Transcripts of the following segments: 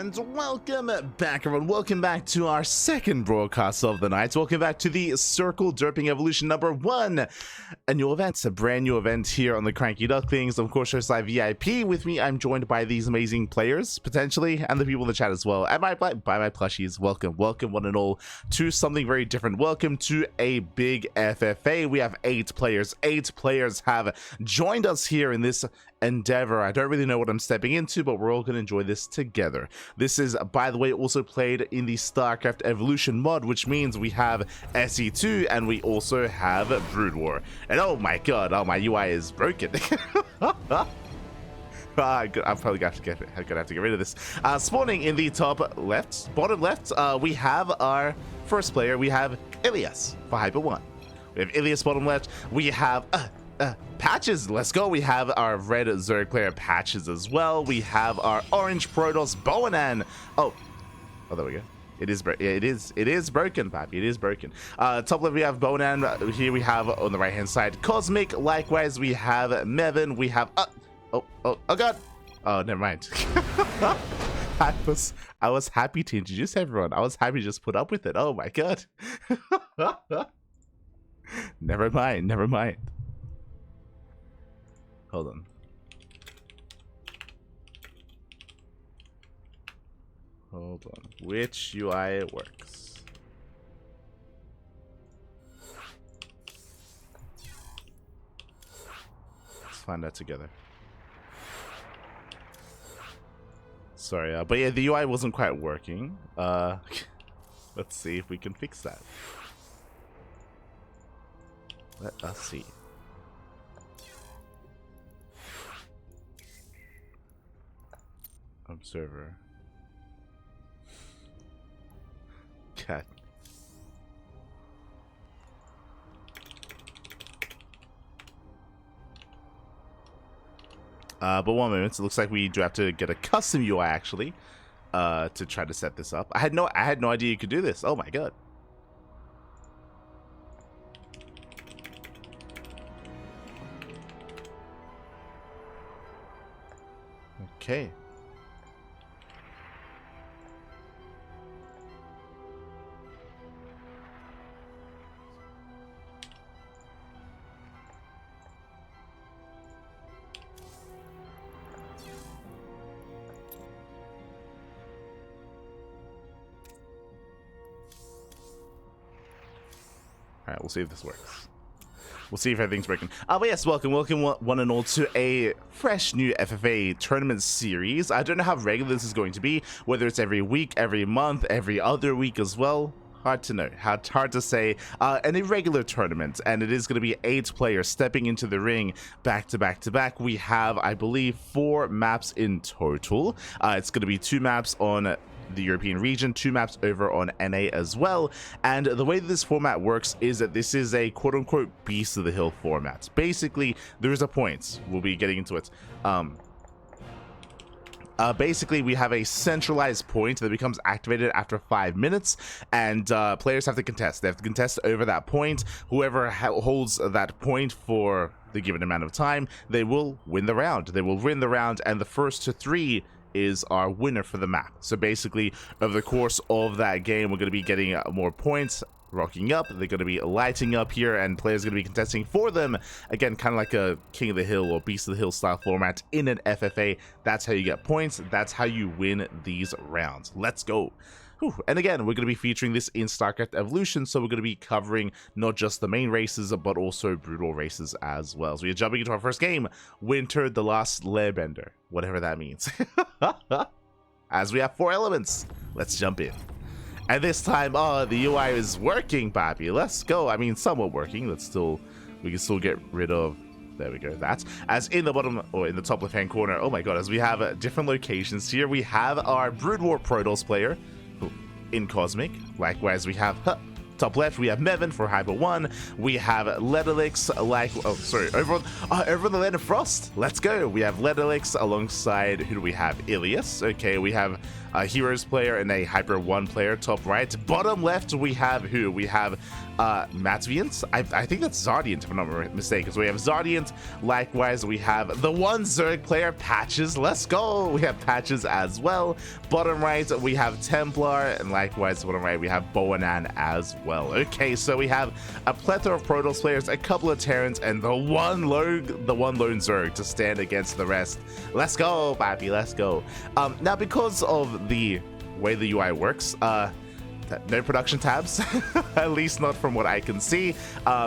And welcome back, everyone. Welcome back to our second broadcast of the night. Welcome back to the Circle Derping Evolution #1, a new event, a brand new event here on the CranKy Ducklings. Of course, host live VIP. With me, I'm joined by these amazing players, potentially, and the people in the chat as well. And by my plushies, welcome one and all to something very different. Welcome to a big FFA. We have 8 players. 8 players have joined us here in this endeavor. I don't really know what I'm stepping into, but we're all going to enjoy this together. This is, by the way, also played in the StarCraft Evolution mod, which means we have SE2 and we also have Brood War. And oh my god, oh, my UI is broken. I'm probably gonna have to get rid of this. Spawning in the bottom left, we have our first player. We have Ilias for Hyper 1. We have Ilias bottom left. We have Patches, let's go. We have our red Zerg player Patches as well. We have our orange Protoss Boanaan. Oh, there we go. It is broken, Pappy. It is broken. Top left we have Boanaan. Here we have on the right hand side Cosmic. Likewise, we have Meven. We have oh god. Oh, never mind. I was happy to introduce everyone. I was happy to just put up with it. Oh my god. Never mind. Hold on. Which UI works? Let's find that together. Sorry, but yeah, the UI wasn't quite working. Let's see if we can fix that. Let us see. Observer. Cat. But one moment, it looks like we do have to get a custom UI actually, to try to set this up. I had no idea you could do this. Oh my god. Okay. Alright, we'll see if this works. We'll see if everything's working. But yes, welcome one and all to a fresh new FFA tournament series. I don't know how regular this is going to be, whether it's every week, every month, every other week as well. Hard to know, hard to say. An irregular tournament, and it is going to be 8 players stepping into the ring back to back. We have, I believe, 4 maps in total. It's going to be 2 maps on the European region, 2 maps over on NA as well. And the way that this format works is that this is a quote-unquote beast of the hill format. Basically, there's a point. We'll be getting into it. Basically, we have a centralized point that becomes activated after 5 minutes, and players have to contest. They have to contest over that point. Whoever holds that point for the given amount of time, they will win the round. And the first to 3 is our winner for the map. So basically, over the course of that game, we're going to be getting more points rocking up. They're going to be lighting up here, and players are going to be contesting for them. Again, kind of like a King of the Hill or Beast of the Hill style format in an FFA. That's how you get points. That's how you win these rounds. Let's go. Whew. And again, we're going to be featuring this in StarCraft Evolution, so we're going to be covering not just the main races, but also brutal races as well. So we're jumping into our first game, Winter the Last Airbender, whatever that means. As we have 4 elements, let's jump in. And this time, the UI is working, Bobby. Let's go. I mean, somewhat working. We can still get rid of. There we go. That's as in the bottom or in the top left-hand corner. Oh my god! As we have different locations here, we have our Brood War Protoss player in Cosmic. Likewise, we have top left, we have Meven for Hyper 1. We have Ledalix, over the Land of Frost. Let's go. We have Ledalix alongside, who do we have? Ilias. Okay, we have a Heroes player and a Hyper 1 player, top right. Bottom left, we have who? We have ZaRDieNT. I think that's ZaRDieNT, if I'm not mistaken. So we have ZaRDieNT. Likewise, we have the one Zerg player, Patches. Let's go. We have Patches as well. Bottom right, we have Templar, and likewise, bottom right, we have Boanaan as well. Okay, so we have a plethora of Protoss players, a couple of Terrans, and the one lone Zerg to stand against the rest. Let's go, baby. Let's go. Now, because of the way the UI works, no production tabs, at least not from what I can see.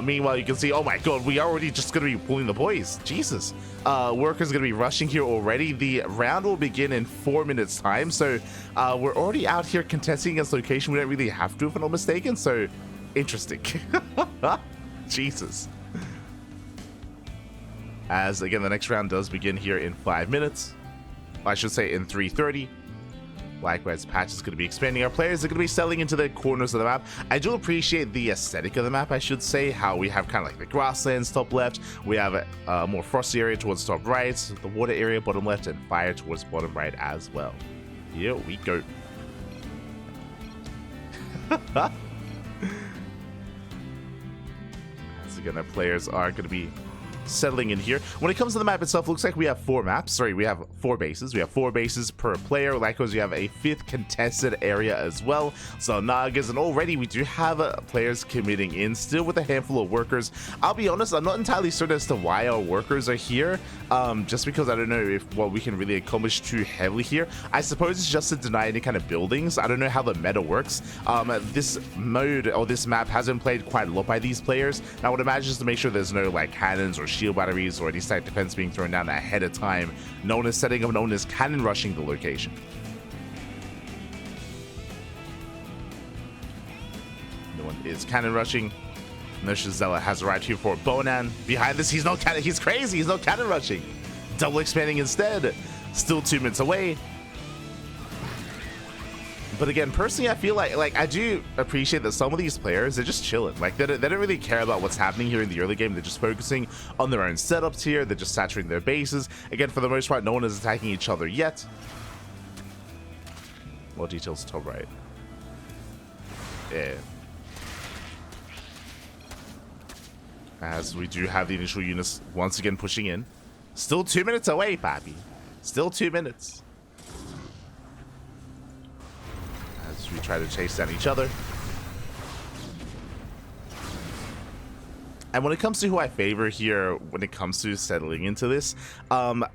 Meanwhile, you can see, oh my god, we are already just gonna be pulling the boys. Jesus. Workers gonna be rushing here already. The round will begin in 4 minutes time, so we're already out here contesting against location. We don't really have to, if I'm not mistaken, so interesting. Jesus. As again, the next round does begin here in 5 minutes. I should say in 3:30. Likewise, Patch is going to be expanding. Our players are going to be settling into the corners of the map. I do appreciate the aesthetic of the map, I should say, how we have kind of like the grasslands top left, we have a more frosty area towards top right, the water area bottom left, and fire towards bottom right as well. Here we go. As again, our players are going to be settling in here. When it comes to the map itself, it looks like we have 4 maps. Sorry, we have 4 bases. We have 4 bases per player. Likewise, we have a 5th contested area as well. So Nagas, and already we do have players committing in, still with a handful of workers. I'll be honest, I'm not entirely certain as to why our workers are here. Just because I don't know if what we can really accomplish too heavily here. I suppose it's just to deny any kind of buildings. I don't know how the meta works. This mode or this map has been played quite a lot by these players. And I would imagine just to make sure there's no like cannons or shield batteries or any site defense being thrown down ahead of time, known as setting up, known as cannon rushing the location. No one is cannon rushing. Notion Zella has arrived here for Boanaan. Behind this, he's no cannon. He's crazy. He's no cannon rushing. Double expanding instead. Still 2 minutes away. But again, personally, I feel like I do appreciate that some of these players, they're just chilling. Like, they don't really care about what's happening here in the early game. They're just focusing on their own setups here. They're just saturating their bases. Again, for the most part, no one is attacking each other yet. More details top right. Yeah. As we do have the initial units once again pushing in. Still 2 minutes away, Pappy. Still 2 minutes. As we try to chase down each other. And when it comes to who I favor here, when it comes to settling into this,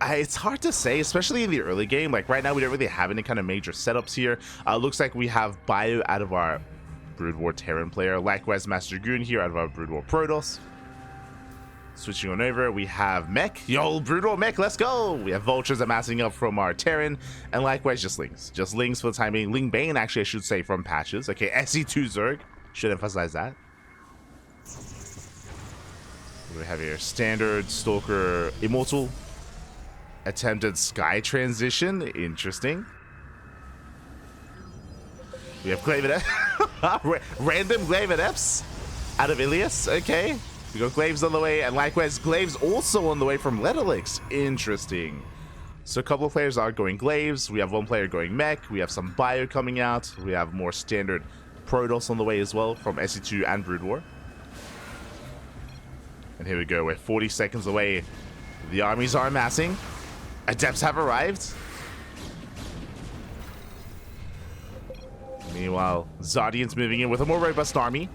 it's hard to say, especially in the early game. Like right now, we don't really have any kind of major setups here. Looks like we have Bio out of our Brood War Terran player. Likewise, Master Goon here out of our Brood War Protoss. Switching on over, we have Mech. Yo, Brood War Mech, let's go! We have Vultures amassing up from our Terran, and likewise, just Lings. Just Lings for the time being. Ling Bane, actually, I should say, from Patches. Okay, SE2 Zerg. Should emphasize that. What do we have here? Standard Stalker Immortal. Attempted Sky Transition. Interesting. We have Glaven Random Glaven Eps out of Ilias. Okay. We got Glaives on the way, and likewise, Glaives also on the way from Ledalix. Interesting. So a couple of players are going Glaives. We have one player going Mech. We have some Bio coming out. We have more standard Protoss on the way as well from SE2 and Brood War. And here we go. We're 40 seconds away. The armies are amassing. Adepts have arrived. Meanwhile, ZaRDieNT's moving in with a more robust army.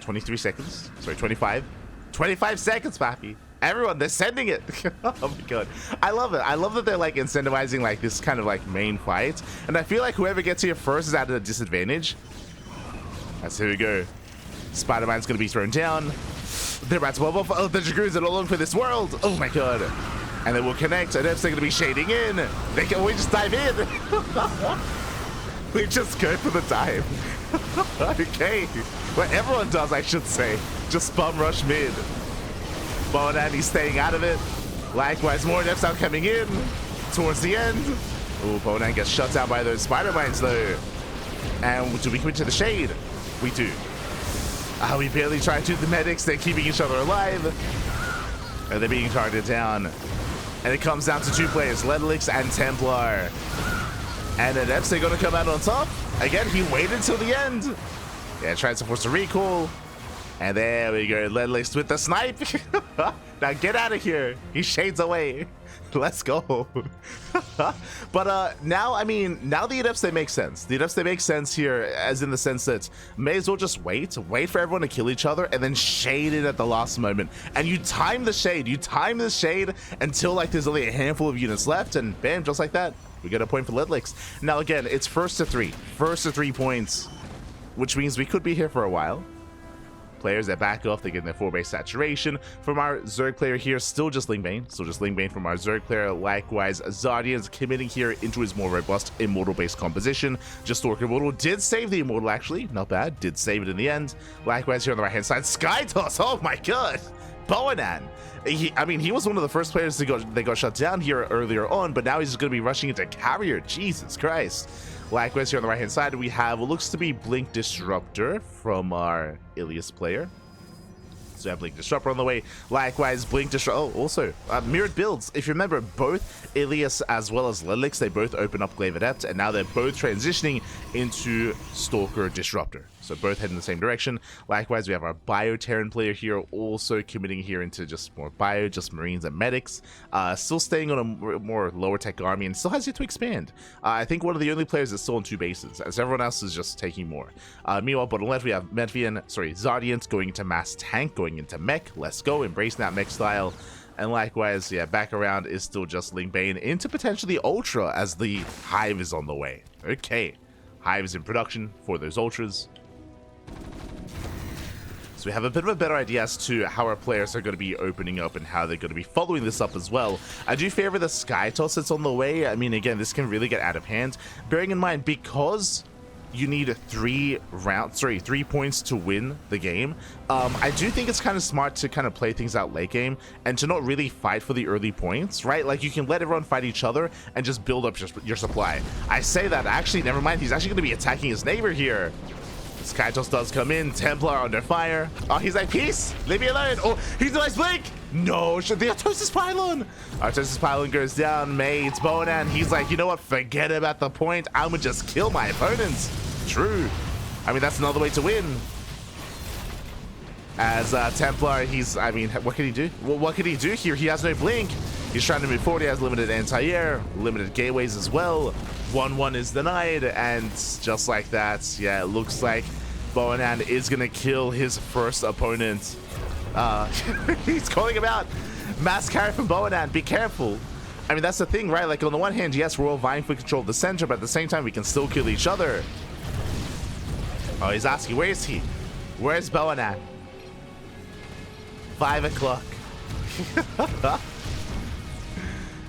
23 seconds. Sorry, 25. 25 seconds, Pappy. Everyone, they're sending it. Oh my god. I love it. I love that they're like incentivizing like this kind of like main fight. And I feel like whoever gets here first is at a disadvantage. As here we go. Spider-Man's gonna be thrown down. They're about to bubble. Oh, the Dragoons are all for this world. Oh my god. And they will connect. Adepts are gonna be shading in. We just dive in. We just go for the dive. Okay. What everyone does, I should say. Just bum rush mid. Boanaan, he's staying out of it. Likewise, more Adepts are coming in towards the end. Oh, Boanaan gets shut down by those Spider-Mines though. And do we commit to the shade? We do. We barely tried to. The medics, they're keeping each other alive. And they're being targeted down. And it comes down to 2 players, Ledlix and Templar. And then Eps, they're going to come out on top. Again, he waited till the end. Yeah, tries to force a recall. And there we go, Ledlix with the snipe. Now get out of here. He shades away. Let's go. But now, I mean, now the adepts, they make sense. The adepts, they make sense here, as in the sense that may as well just wait for everyone to kill each other and then shade it at the last moment. And you time the shade. You time the shade until like there's only a handful of units left, and bam, just like that, we get a point for Ledlix. Now again, it's first to 3 points, which means we could be here for a while. Players that back off, they get their 4-base saturation. From our Zerg player here, still just Lingbane from our Zerg player. Likewise, ZaRDieNT committing here into his more robust Immortal-based composition. Just Orc Immortal did save the Immortal, actually. Not bad, did save it in the end. Likewise, here on the right-hand side, Skytoss, oh my god! Boanaan. I mean, he was one of the first players that got shut down here earlier on, but now he's just going to be rushing into Carrier. Jesus Christ. Likewise, here on the right-hand side, we have what looks to be Blink Disruptor from our Ilias player. So we have Blink Disruptor on the way. Likewise, Blink Disruptor. Oh, also, mirrored builds. If you remember, both Ilias as well as Ledlix, they both open up Glaive Adept, and now they're both transitioning into Stalker Disruptor. So both head in the same direction. Likewise, we have our Bio-Terran player here, also committing here into just more Bio, just Marines and Medics. Still staying on a more lower tech army and still has yet to expand. I think one of the only players that's still on 2 bases, as everyone else is just taking more. Meanwhile, bottom left, we have ZaRDieNT going into Mass Tank, going into Mech. Let's go, embracing that Mech style. And likewise, yeah, back around is still just Lingbane into potentially Ultra as the Hive is on the way. Okay, Hive is in production for those Ultras. So we have a bit of a better idea as to how our players are going to be opening up and how they're going to be following this up as well. I do favor the Skytoss that's on the way. I mean, again, this can really get out of hand. Bearing in mind, because you need 3 points to win the game, I do think it's kind of smart to kind of play things out late game and to not really fight for the early points, right? Like, you can let everyone fight each other and just build up your supply. I say that, actually, never mind, he's actually going to be attacking his neighbor here. Skytoss does come in, Templar under fire. Oh, he's like, peace, leave me alone. Oh, he's a nice blink. No, the Artosis Pylon. Artosis Pylon goes down, mates. Boanaan, he's like, you know what, forget about the point. I'm gonna just kill my opponents. True. I mean, that's another way to win. As Templar, I mean, what can he do? Well, what can he do here? He has no blink. He's trying to move forward. He has limited anti-air, limited gateways as well. 1-1 is denied, and just like that, yeah, it looks like Boanaan is gonna kill his first opponent. He's calling him out. Mass carry from Boanaan, be careful. I mean, that's the thing, right? Like, on the one hand, yes, we're all vying for control of the center, but at the same time, we can still kill each other. Oh, he's asking, where is he? Where's Boanaan? 5 o'clock.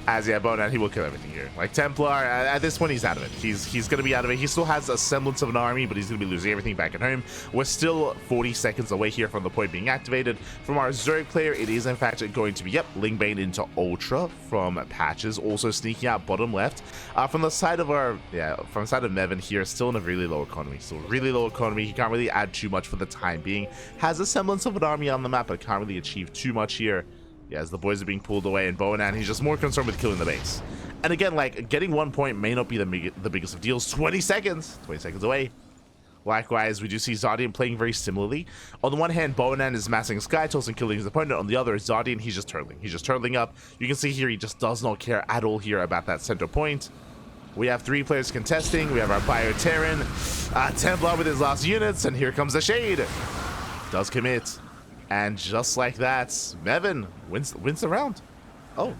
As yeah, Boanaan, he will kill everything here. Like Templar, at this point, he's out of it. He's going to be out of it. He still has a semblance of an army, but he's going to be losing everything back at home. We're still 40 seconds away here from the point being activated. From our Zerg player, it is in fact going to be, yep, Lingbane into Ultra from Patches, also sneaking out bottom left. From the side of our, from the side of Meven here, still in a really low economy. Still really low economy. He can't really add too much for the time being. Has a semblance of an army on the map, but can't really achieve too much here. Yeah, as the boys are being pulled away, and Boanaan, he's just more concerned with killing the base. And again, like, getting 1 point may not be the biggest of deals. 20 seconds away. Likewise, we do see ZaRDieNT playing very similarly. On the one hand, Boanaan is massing Skytoss and killing his opponent. On the other, ZaRDieNT, he's just turtling. He's just turtling up. You can see here, he just does not care at all here about that center point. We have 3 players contesting. We have our Bio-Terran, Templar with his last units, and here comes the shade. Does commit. And just like that, Meven wins the round. Oh.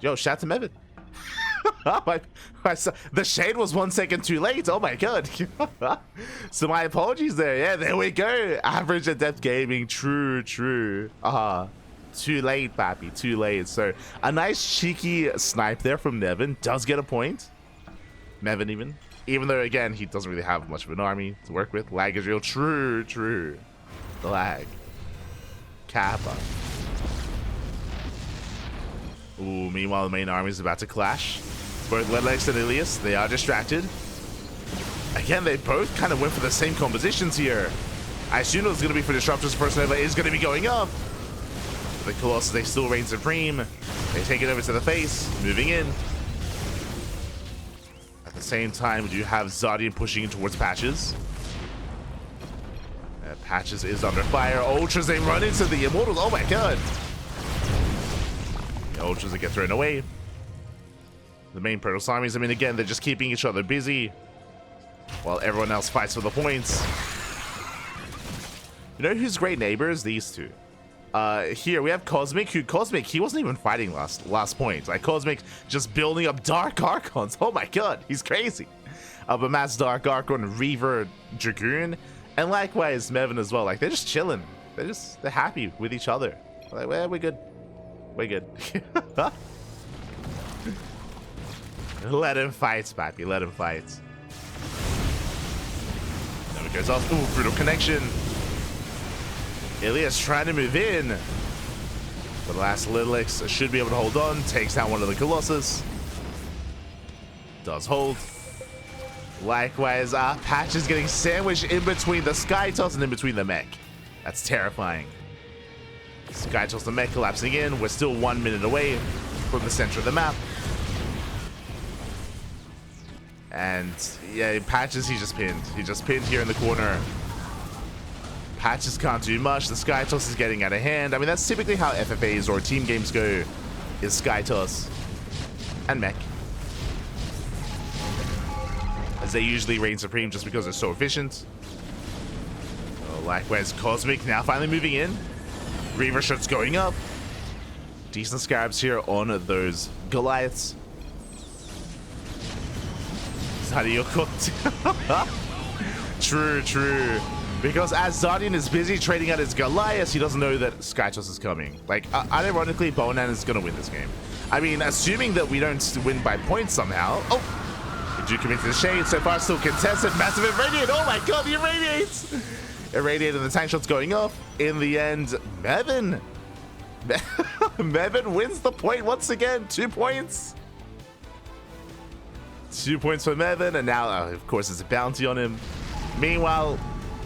Yo, shout to Meven. The shade was 1 second too late. Oh my god. So my apologies there. Yeah, there we go. Average Adept Gaming. True. Too late, papi. Too late. So a nice cheeky snipe there from Meven. Does get a point. Meven even though, again, he doesn't really have much of an army to work with. Lag is real. True. The lag. Kappa. Ooh, meanwhile, the main army is about to clash. Both Ledlix and Ilias, they are distracted. Again, they both kind of went for the same compositions here. I assume it was going to be for Disruptors. First Nova is going to be going up. The Colossus, they still reign supreme. They take it over to the face, moving in. At the same time, you have ZaRDieNT pushing in towards Patches. Patches is under fire. Ultras, they run into the Immortals. Oh my god. The Ultras, they get thrown away. The main Protoss armies, I mean, again, they're just keeping each other busy while everyone else fights for the points. You know who's great neighbors? These two. Here we have Cosmic, he wasn't even fighting last point. Like, Cosmic just building up Dark Archons. Oh my god, he's crazy. But Matt's Dark Archon, Reaver, Dragoon, and likewise Meven as well. Like, they're just chilling. They're happy with each other. Like, well, we're good. We're good. Let him fight, Pappy. Let him fight. There it goes off. Ooh, brutal connection. Ilias trying to move in. The last Littlex should be able to hold on. Takes down one of the Colossus. Does hold. Likewise, Patch is getting sandwiched in between the Skytoss and in between the mech. That's terrifying. Skytoss, the mech collapsing in. We're still 1 minute away from the center of the map. And yeah, Patches, he just pinned. He just pinned here in the corner. Patches can't do much. The Skytoss is getting out of hand. I mean, that's typically how FFAs or team games go, is Skytoss and mech. As they usually reign supreme just because they're so efficient. Oh, likewise, Cosmic now finally moving in. Reaver shots going up. Decent scarabs here on those Goliaths. ZaRDieNT cooked. True. Because as ZaRDieNT is busy trading out his Goliaths, he doesn't know that Skytoss is coming. Like, unironically, Boanaan is going to win this game. I mean, assuming that we don't win by points somehow. Oh, we do commit to the shade. So far, still contested. Massive Irradiate. Oh my god, the Irradiates. Irradiate and the tank shots going up. In the end, Meven. Meven wins the point once again. 2 points. 2 points for Meven. And now, of course, there's a bounty on him. Meanwhile,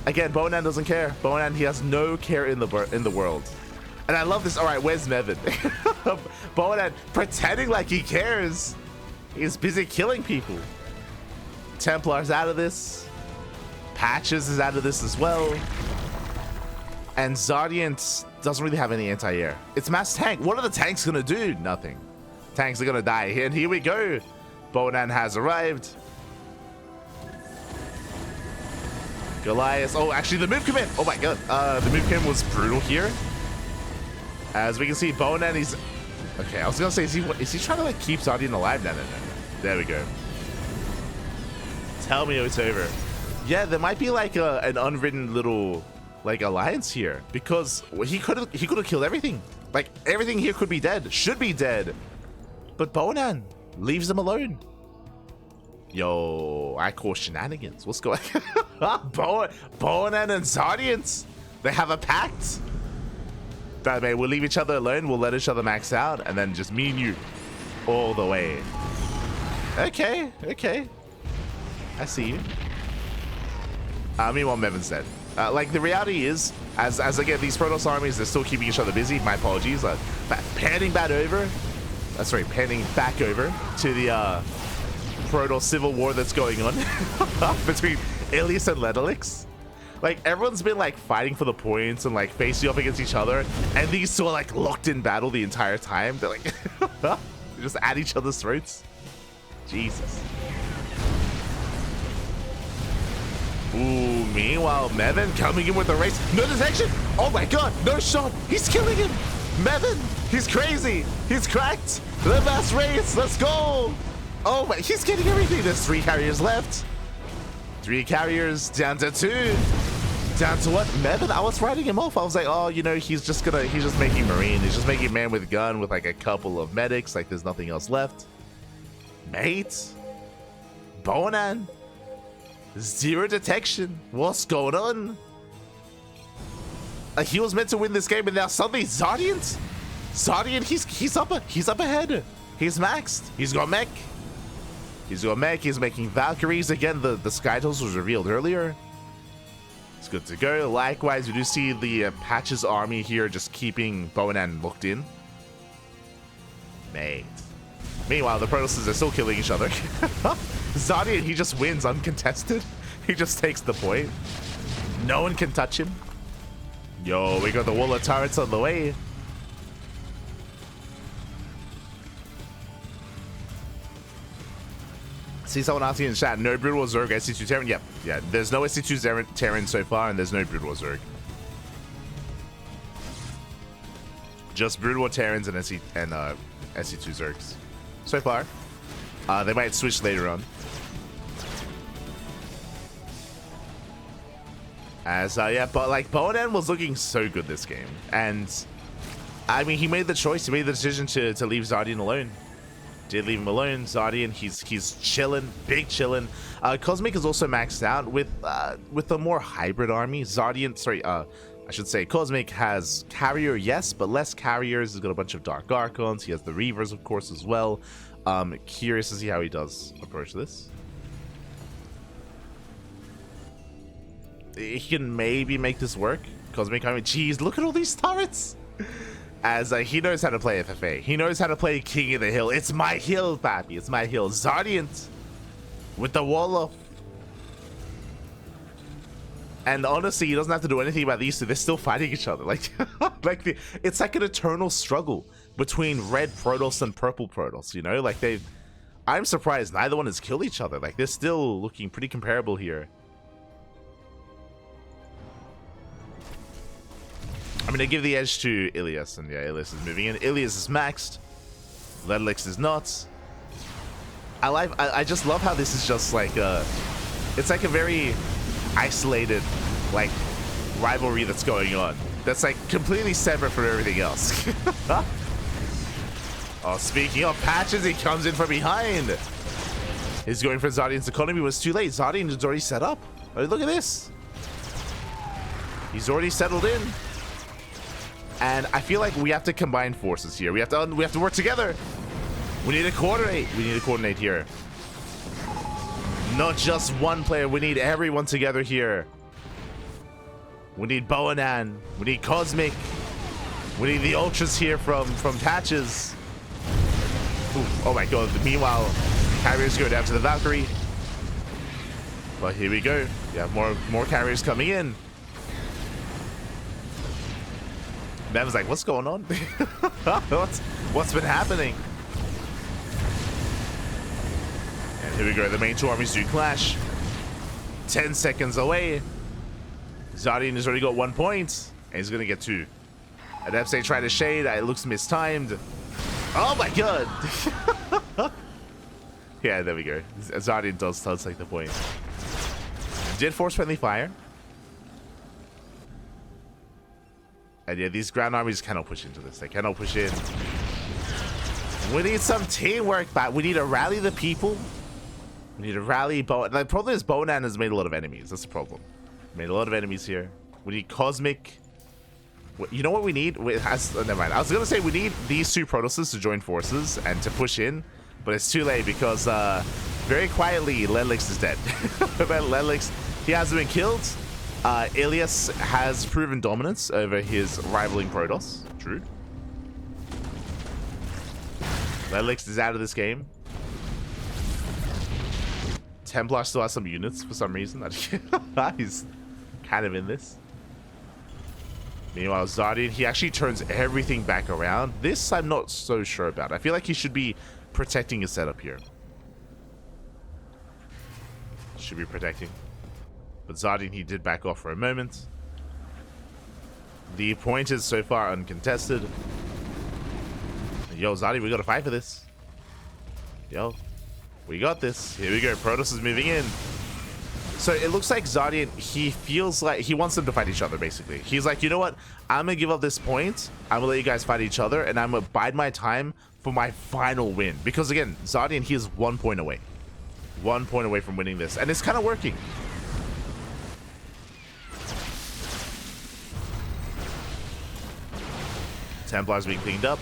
again, Boanaan doesn't care. Boanaan, he has no care in the world. And I love this. All right, where's Meven? Boanaan pretending like he cares. He's busy killing people. Templar's out of this. Patches is out of this as well. And ZaRDieNT doesn't really have any anti-air. It's mass tank. What are the tanks gonna do? Nothing. Tanks are gonna die. And here we go. Boanaan has arrived. Goliath. Oh, actually, the move command. Oh my god. The move command was brutal here. As we can see, Boanaan, he's... Okay, I was gonna say, is he trying to like keep ZaRDieNT alive? No. There we go. Tell me it's over. Yeah, there might be like an unwritten little like alliance here, because he could have killed everything. Like, everything here could be dead, should be dead, but Boanaan leaves them alone. Yo, I call shenanigans. What's going on? Boanaan and ZaRDieNT, they have a pact. That way, we'll leave each other alone, we'll let each other max out, and then just me and you all the way. Okay. I see you. Meanwhile, Meven's dead. Like, the reality is, as again, these Protoss armies, they're still keeping each other busy. My apologies. Panning back over. Panning back over to the Protoss civil war that's going on between Ilias and Littlex. Like, everyone's been like fighting for the points and like facing off against each other, and these two are like locked in battle the entire time. They're like they're just at each other's throats. Jesus. Ooh, meanwhile, Meven coming in with the race. No detection. Oh my god, no shot. He's killing him. Meven, he's crazy. He's cracked. The mass race. Let's go. Oh my, he's getting everything. There's 3 carriers left. 3 carriers down to 2. Down to what? Meven, I was writing him off. I was like, oh, you know, he's just making Marine. He's just making man with gun with like a couple of medics. Like, there's nothing else left. Mate. Boanaan. 0 detection. What's going on? Like, he was meant to win this game, and now suddenly ZaRDieNT, he's up ahead. He's maxed. He's got mech. He's making Valkyries again. The Skytoss was revealed earlier. It's good to go. Likewise, we do see the Patches army here just keeping Boanaan locked in. Mate. Meanwhile, the Protosses are still killing each other. ZaRDieNT, he just wins uncontested. He just takes the point. No one can touch him. Yo, we got the wall of turrets on the way. See someone asking in the chat, no Brood War Zerg, SC2 Terran? Yep, yeah, there's no SC2 Terran so far, and there's no Brood War Zerg. Just Brood War Terrans and SC2 Zergs. So far. They might switch later on. As, yeah, but like, Boanaan was looking so good this game. And, I mean, he made the choice, he made the decision to leave ZaRDieNT alone. Did leave him alone. ZaRDieNT, he's chilling, big chilling. Cosmic is also maxed out with a more hybrid army. ZaRDieNT, sorry, I should say Cosmic has carrier, yes, but less carriers. He's got a bunch of Dark Archons. He has the Reavers, of course, as well. Curious to see how he does approach this. He can maybe make this work. Cosmic, I mean, geez, look at all these turrets. As he knows how to play FFA. He knows how to play King of the Hill. It's my hill, papi. It's my hill. ZaRDieNT with the wall up. And honestly, he doesn't have to do anything about these two. They're still fighting each other. Like, it's like an eternal struggle between red Protoss and purple Protoss, you know? Like, I'm surprised neither one has killed each other. Like, they're still looking pretty comparable here. I'm going to give the edge to Ilias, and yeah, Ilias is moving in. Ilias is maxed. Ledlix is not. I just love how this is just like it's like a very isolated, like, rivalry that's going on. That's like completely separate from everything else. Oh, speaking of Patches, he comes in from behind. He's going for ZaRDieNT's economy, was too late. ZaRDieNT is already set up. Oh, look at this. He's already settled in. And I feel like we have to combine forces here. We have to work together. We need to coordinate. We need to coordinate here. Not just one player. We need everyone together here. We need Boanaan. We need Cosmic. We need the Ultras here from Patches. Ooh, oh my god. Meanwhile, carriers go down to the Valkyrie. But here we go. We have more carriers coming in. Meven's like, what's going on? What's been happening? And here we go. The main two armies do clash. 10 seconds away. ZaRDieNT has already got 1 point. And he's going to get 2. And FFA tried to shade. It looks mistimed. Oh my god. Yeah, there we go. ZaRDieNT does take the point. Did force friendly fire. And yeah, these ground armies cannot push into this. They cannot push in. We need some teamwork back. We need to rally the people. We need to rally The problem is Boanaan has made a lot of enemies. That's the problem. Made a lot of enemies here. We need Cosmic. You know what we need? Never mind. I was going to say we need these two Protosses to join forces and to push in. But it's too late because very quietly, Ledlix is dead. Ledlix, he hasn't been killed. Ilias has proven dominance over his rivaling Protoss. True. Ledlix is out of this game. Templar still has some units for some reason. He's kind of in this. Meanwhile, ZaRDieNT, he actually turns everything back around. This I'm not so sure about. I feel like he should be protecting his setup here. Should be protecting. But ZaRDieNT, he did back off for a moment. The point is so far uncontested. Yo, ZaRDieNT, we gotta fight for this. Yo, we got this. Here we go. Protoss is moving in. So it looks like ZaRDieNT, he feels like he wants them to fight each other, basically. He's like, you know what? I'm gonna give up this point. I'm gonna let you guys fight each other, and I'm gonna bide my time for my final win. Because again, ZaRDieNT, he is 1 point away. 1 point away from winning this. And it's kind of working. Templar's being cleaned up.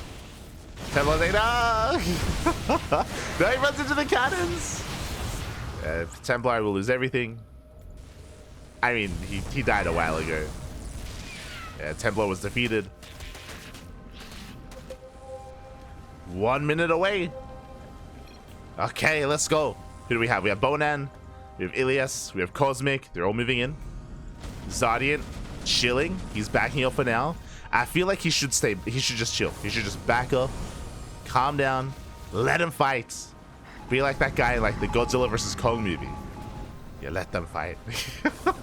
Templar's like, no! No, he runs into the cannons! Templar will lose everything. I mean, he died a while ago. Yeah, Templar was defeated. 1 minute away. Okay, let's go. Who do we have? We have Boanaan, we have Ilias, we have Cosmic. They're all moving in. ZaRDieNT chilling. He's backing up for now. I feel like he should stay. He should just chill. He should just back up, calm down, let him fight. Be like that guy in like the Godzilla vs. Kong movie. Yeah, let them fight.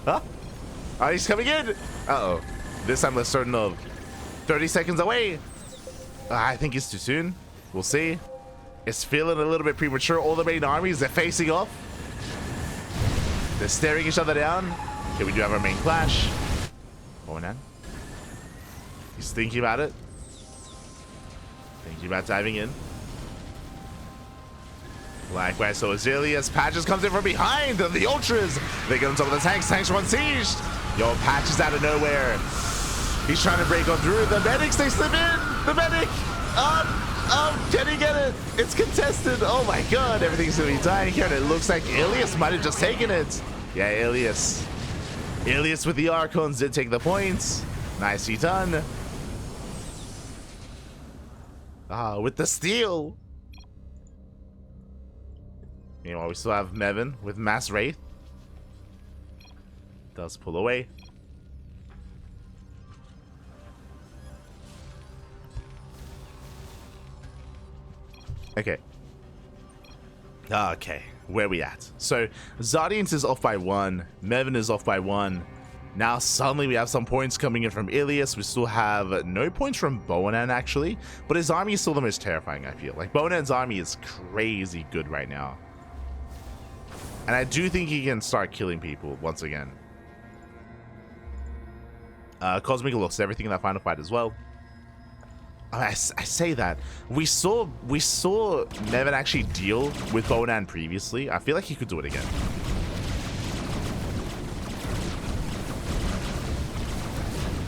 Oh, he's coming in. Uh-oh. This time let's certain of 30 seconds away. I think it's too soon. We'll see. It's feeling a little bit premature. All the main armies, they're facing off. They're staring each other down. Okay, we do have our main clash. Boanaan. He's thinking about it. Thinking about diving in. Likewise, so Azaleas, Patches comes in from behind. The Ultras, they get on top of the tanks. Tanks run sieged. Yo, Patches out of nowhere. He's trying to break on through. The medics, they slip in. The medic. Can he get it? It's contested. Oh my god, everything's gonna be dying here. And it looks like Ilias might have just taken it. Yeah, Ilias. Ilias with the Archons did take the points. Nicely done. With the steal. Meanwhile, we still have Meven with Mass Wraith. Does pull away. Okay. Okay, where we at? So, ZaRDieNT is off by 1. Meven is off by 1. Now, suddenly we have some points coming in from Ilias. We still have no points from Boanaan, actually. But his army is still the most terrifying, I feel. Like, Boanaan's army is crazy good right now. And I do think he can start killing people once again. Cosmic lost everything in that final fight as well. I say that. We saw Meven actually deal with Boanaan previously. I feel like he could do it again.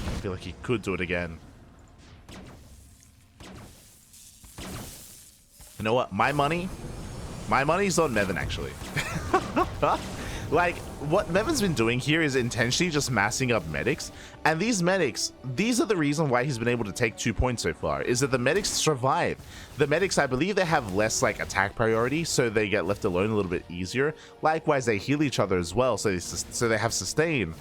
I feel like he could do it again. You know what? My money's on Meven, actually. Like, what Meven's been doing here is intentionally just massing up medics. And these medics, these are the reason why he's been able to take 2 points so far, is that the medics survive. The medics, I believe they have less, like, attack priority, so they get left alone a little bit easier. Likewise, they heal each other as well, so they have sustain.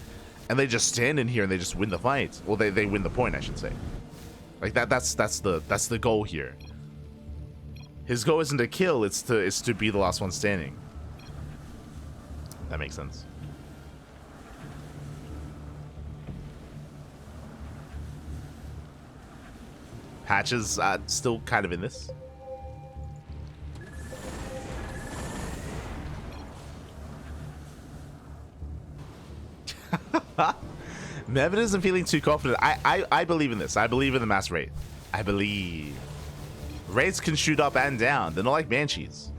And they just stand in here and they just win the fight. Well, they win the point, I should say. Like, that's the goal here. His goal isn't to kill, it's to be the last one standing. That makes sense. Patches still kind of in this. Meven isn't feeling too confident. I believe in this. I believe in the Mass Wraith. I believe. Wraiths can shoot up and down. They're not like Banshees.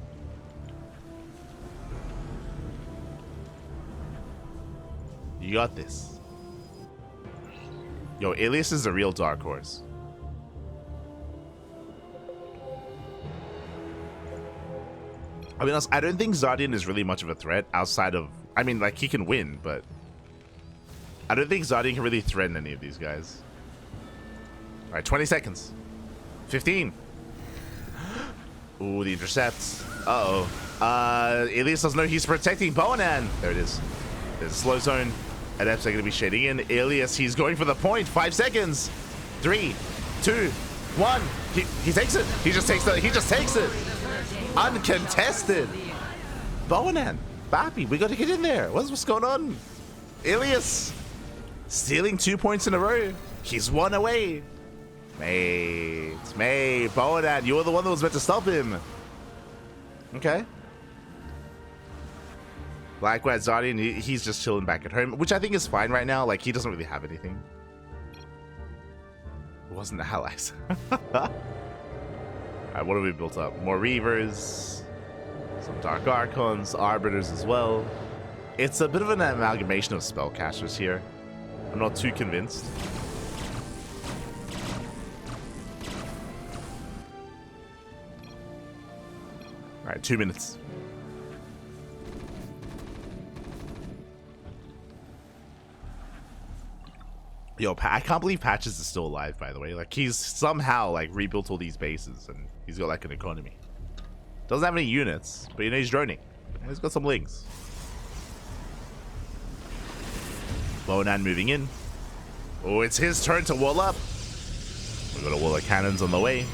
You got this. Yo, Ilias is a real dark horse. I mean, I don't think ZaRDieNT is really much of a threat outside of... I mean, like, he can win, but... I don't think ZaRDieNT can really threaten any of these guys. Alright, 20 seconds. 15. Ooh, the intercepts. Uh-oh. Ilias doesn't know he's protecting Boanaan. There it is. There's a slow zone. Adepts are going to be shading in. Ilias, he's going for the point. 5 seconds. 3, 2, 1. He takes it. He just takes it. Uncontested. Boanaan. Bappy, we got to get in there. What's going on? Ilias stealing 2 points in a row. He's 1 away. Mate, Boanaan, you were the one that was meant to stop him. Okay. Likewise, ZaRDieNT, he's just chilling back at home, which I think is fine right now. Like, he doesn't really have anything. It wasn't the allies. Alright, what have we built up? More Reavers, some Dark Archons, Arbiters as well. It's a bit of an amalgamation of spellcasters here. I'm not too convinced. Alright, 2 minutes. Yo, I can't believe Patches is still alive, by the way. Like, he's somehow, like, rebuilt all these bases, and he's got, like, an economy. Doesn't have any units, but, you know, he's droning. And he's got some links. Boanaan moving in. Oh, it's his turn to wall up. We got a wall of cannons on the way.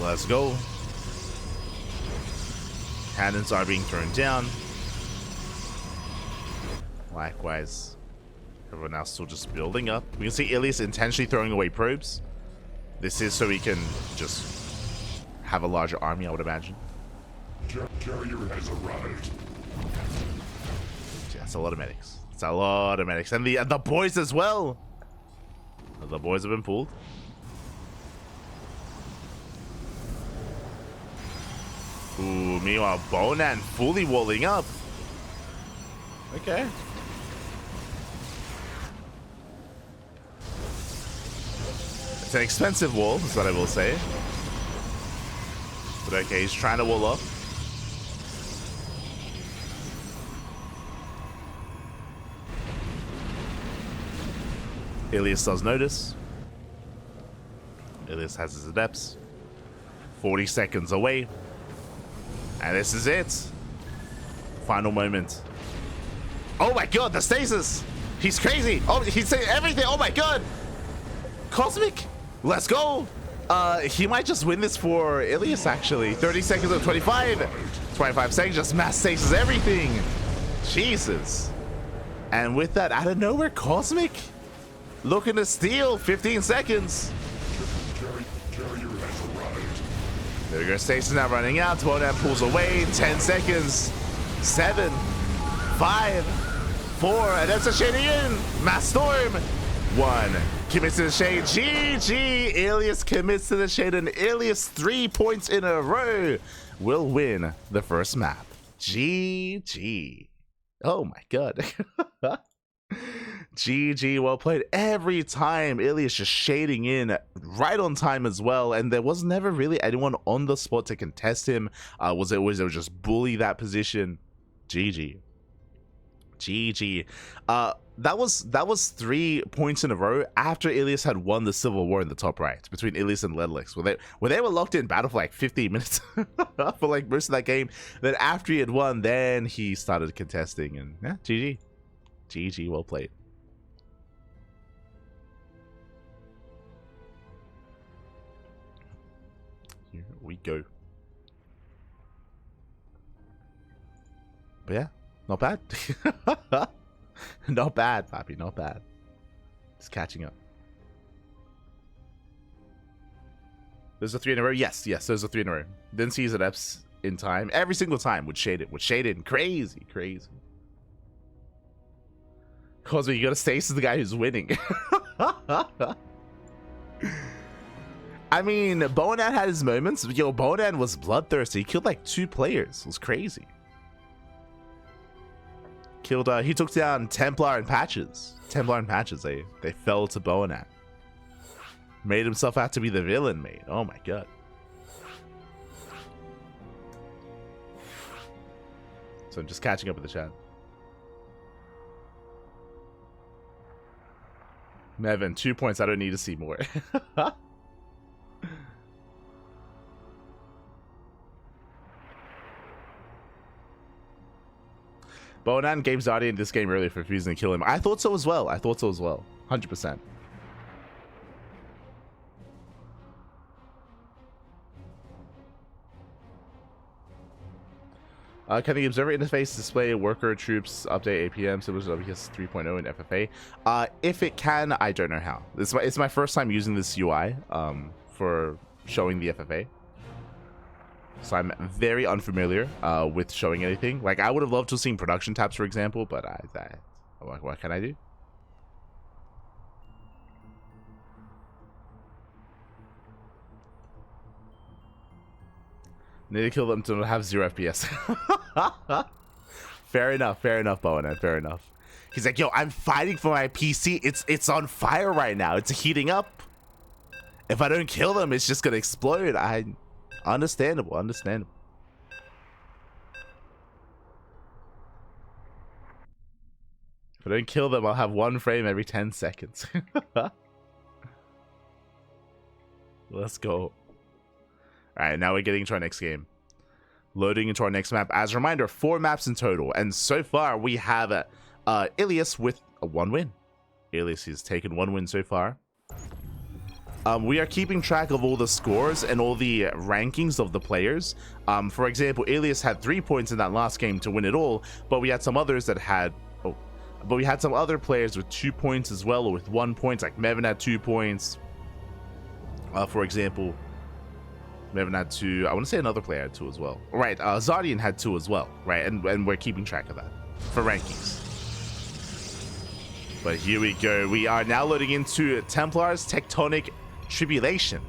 Let's go. Cannons are being thrown down. Likewise, everyone else still just building up. We can see Ilias intentionally throwing away probes. This is so he can just have a larger army, I would imagine. Carrier has arrived. Yeah, that's a lot of medics. It's a lot of medics. And the boys as well. The boys have been pulled. Ooh, meanwhile, Boanaan fully walling up. Okay. It's an expensive wall, is what I will say. But okay, he's trying to wall up. Ilias does notice. Ilias has his adepts. 40 seconds away. And this is it. Final moment. Oh my god, the stasis! He's crazy! Oh, he's saying everything! Oh my god! Cosmic! Let's go! He might just win this for Ilias, actually. 30 seconds of 25. 25 seconds, just mass stasis everything. Jesus. And with that, out of nowhere, Cosmic looking to steal. 15 seconds. There we go. Stasis now running out. Boanaan pulls away. 10 seconds. 7, 5, 4. And that's a shading in. Mass Storm. 1. Commits to the shade. GG. Ilias commits to the shade. And Ilias 3 points in a row will win the first map. GG. Oh my god. GG, well played every time. Ilias just shading in right on time as well, and there was never really anyone on the spot to contest him. Was it just bully that position? GG. GG. That was 3 points in a row after Ilias had won the Civil War in the top right between Ilias and Ledlix, where they were locked in battle for like 15 minutes for like most of that game. Then after he had won, then he started contesting, and yeah, GG. GG, well played. Here we go. But yeah, not bad. Not bad, Pappy, not bad. Just catching up. There's a 3 in a row. Yes, there's a 3 in a row. Didn't see his adepts in time. Every single time would shade it. Crazy. Cosmo, you gotta stasis the guy who's winning. I mean, Boanaan had his moments. Yo, Boanaan was bloodthirsty. He killed like 2 players. It was crazy. He took down Templar and Patches. They fell to Boanaan. Made himself out to be the villain, mate. Oh my god. So I'm just catching up with the chat. Meven, 2 points. I don't need to see more. Boanaan gave ZaRDieNT this game earlier for refusing to kill him. I thought so as well. 100%. Can the observer interface display worker troops update APM similar to WS 3.0 in FFA? If it can, I don't know how. It's my first time using this UI for showing the FFA. So I'm very unfamiliar with showing anything. Like, I would have loved to have seen production tabs, for example, but what can I do? Need to kill them to have 0 FPS. Fair enough, Boanaan, fair enough. He's like, yo, I'm fighting for my PC. It's on fire right now. It's heating up. If I don't kill them, it's just gonna explode. Understandable. If I don't kill them, I'll have 1 frame every 10 seconds. Let's go. Alright, now we're getting into our next game. Loading into our next map. As a reminder, 4 maps in total. And so far, we have Ilias with a 1 win. Ilias has taken 1 win so far. We are keeping track of all the scores and all the rankings of the players. For example, Ilias had 3 points in that last game to win it all, but we had some others that had... Oh, but we had some other players with 2 points as well, or with 1 point, like Meven had 2 points. For example, Meven had 2. I want to say another player had 2 as well. Right, ZaRDieNT had 2 as well, right? And we're keeping track of that for rankings. But here we go. We are now loading into Templar's Tectonic Tribulation.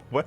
What?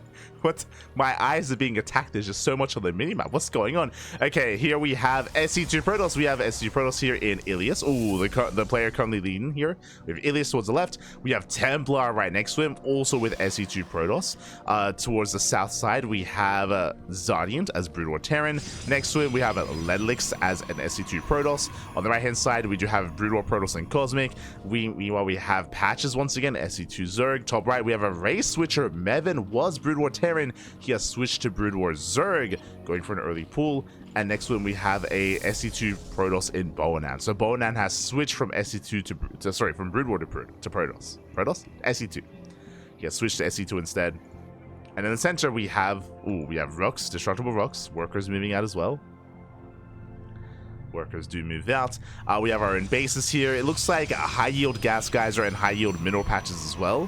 My eyes are being attacked. There's just so much on the minimap. What's going on? Okay, here we have SC2 Protoss. We have SC2 Protoss here in Ilias. Oh, the player currently leading here. We have Ilias towards the left. We have Templar right next to him, also with SC2 Protoss. Towards the south side, we have ZaRDieNT as Brood War Terran. Next to him, we have Ledlix as an SC2 Protoss. On the right-hand side, we do have Brood War Protoss and Cosmic. Meanwhile, we have Patches once again, SC2 Zerg. Top right, we have a race switcher. Meven was Brood War Terran. He has switched to Brood War Zerg, going for an early pull. And next one we have a SC2 Protoss in Boanaan. So Boanaan has switched from SC2 from Brood War to Protoss. Protoss? SC2. He has switched to SC2 instead. And in the center we have Rooks, Destructible Rooks, Workers moving out as well. Workers do move out. We have our own bases here. It looks like high yield gas geyser and high yield mineral patches as well.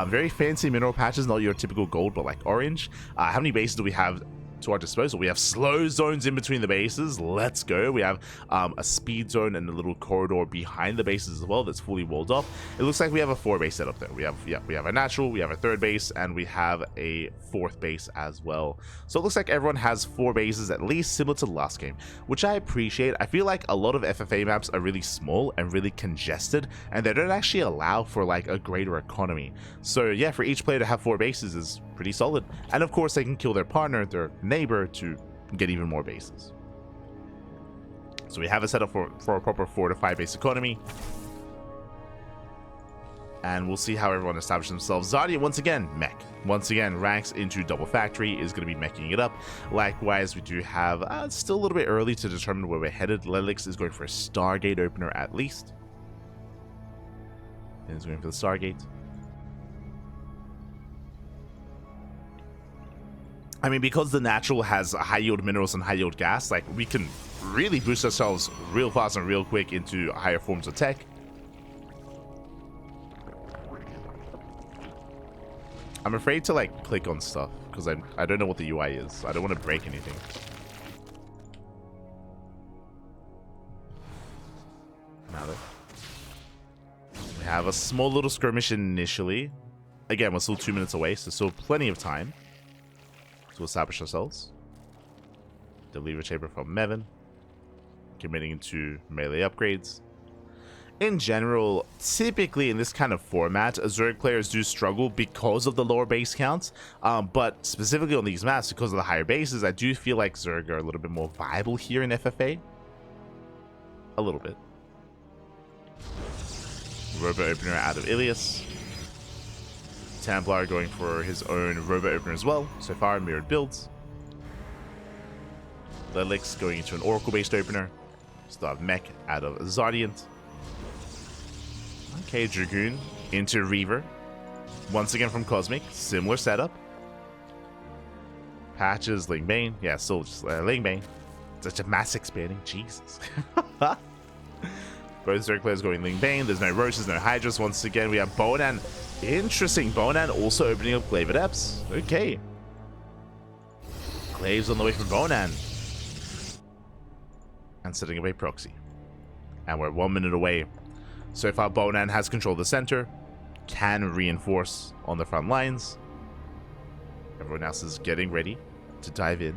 Very fancy mineral patches, not your typical gold, but like orange. How many bases do we have to our disposal? We have slow zones in between the bases. Let's go. We have a speed zone and a little corridor behind the bases as well that's fully walled off. It looks like we have a 4 base setup there. We have a natural, we have a 3rd base, and we have a 4th base as well. So it looks like everyone has 4 bases at least, similar to the last game, which I appreciate. I feel like a lot of FFA maps are really small and really congested, and they don't actually allow for like a greater economy. So yeah, for each player to have 4 bases is pretty solid. And of course they can kill their partner, their neighbor, to get even more bases. So we have it set up for a proper 4 to 5 base economy. And we'll see how everyone establishes themselves. ZaRDieNT, once again, mech. Once again, ranks into double factory, is going to be meching it up. Likewise, we do have, it's still a little bit early to determine where we're headed. Ledlix is going for a Stargate opener at least. And he's going for the Stargate. I mean, because the natural has high yield minerals and high yield gas, like we can really boost ourselves real fast and real quick into higher forms of tech. I'm afraid to like click on stuff because I don't know what the UI is. I don't want to break anything. Now that we have a small little skirmish initially. Again, we're still 2 minutes away, so still plenty of time to establish ourselves. The lever chamber from Meven, committing to melee upgrades. In general, typically in this kind of format, Zerg players do struggle because of the lower base counts, but specifically on these maps, because of the higher bases, I do feel like Zerg are a little bit more viable here in FFA. A little bit. Robo opener out of Ilias. Templar going for his own robo opener as well. So far, mirrored builds. Ledlix going into an Oracle based opener. Still have mech out of ZaRDieNT. Okay, Dragoon into Reaver. Once again from Cosmic. Similar setup. Patches, Ling Bane. Yeah, still just Ling Bane. Such a mass expanding. Jesus. Both Zerg players going Ling Bane. There's no Roaches, no Hydras. Once again, we have Boanaan. Interesting. Boanaan also opening up Glaive Adepts. Okay. Glaives on the way from Boanaan. And setting up a proxy. And we're 1 minute away. So far, Boanaan has control of the center. Can reinforce on the front lines. Everyone else is getting ready to dive in.